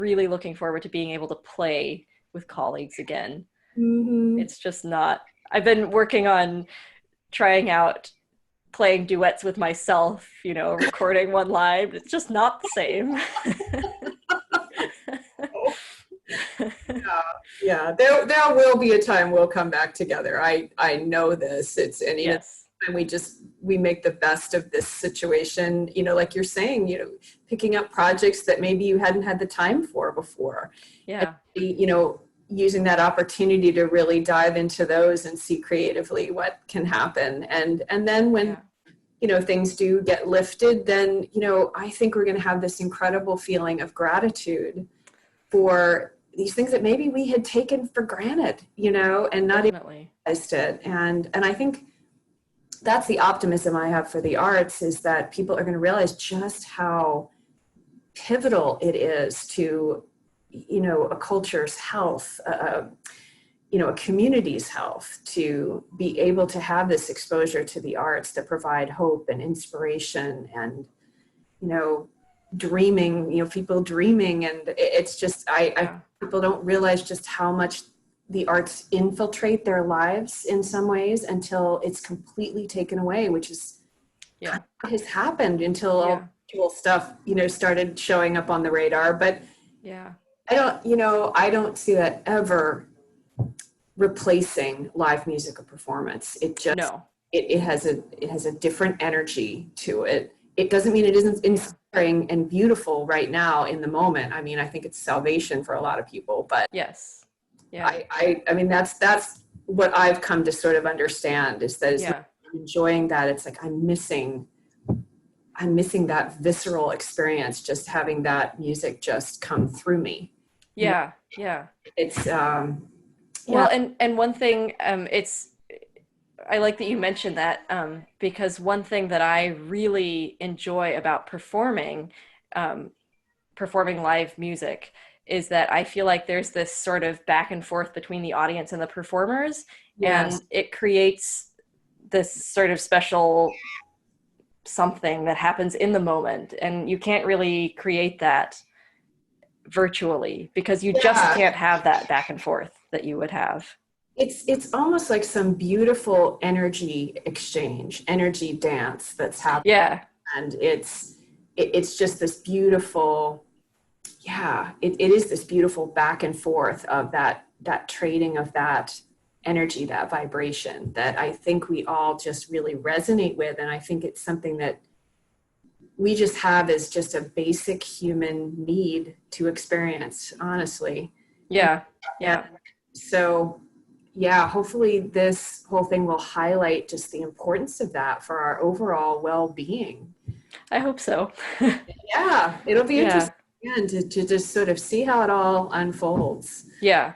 really looking forward to being able to play with colleagues again. Mm-hmm. It's just not, I've been working on trying out playing duets with myself, recording one live. It's just not the same. Yeah, yeah. There will be a time we'll come back together. I know this. And even Yes. and we make the best of this situation, like you're saying, picking up projects that maybe you hadn't had the time for before. And, Yeah. using that opportunity to really dive into those and see creatively what can happen. And then when Yeah. things do get lifted, then, I think we're going to have this incredible feeling of gratitude for these things that maybe we had taken for granted, and not even Definitely. realized it. And I think that's the optimism I have for the arts, is that people are going to realize just how pivotal it is to, a culture's health, a community's health, to be able to have this exposure to the arts that provide hope and inspiration and, dreaming, people dreaming. And it's just, I Yeah. people don't realize just how much the arts infiltrate their lives in some ways until it's completely taken away, which is kind Yeah. of what has happened until all Yeah. virtual stuff, started showing up on the radar. But Yeah. I don't see that ever replacing live music or performance. No. It has a different energy to it. It doesn't mean it isn't Yeah. inspiring and beautiful right now in the moment. I mean, I think it's salvation for a lot of people, but Yes. Yeah. I mean, that's what I've come to sort of understand, is that it's not Yeah. enjoying that. It's like I'm missing that visceral experience, just having that music just come through me. Yeah. Yeah. It's yeah. Well, and one thing, I like that you mentioned that, because one thing that I really enjoy about um, performing live music, is that I feel like there's this sort of back and forth between the audience and the performers, Yes. and it creates this sort of special something that happens in the moment, and you can't really create that virtually because you just Yeah. can't have that back and forth that you would have. It's almost like some beautiful energy exchange, energy dance that's happening. Yeah. And it's just this beautiful, yeah, it is this beautiful back and forth of that trading of that energy, that vibration, that I think we all just really resonate with. And I think it's something that we just have as just a basic human need to experience, honestly. And, Yeah. and Yeah. so, yeah, hopefully this whole thing will highlight just the importance of that for our overall well-being. I hope so. Yeah, it'll be Yeah. interesting again to just sort of see how it all unfolds. Yeah.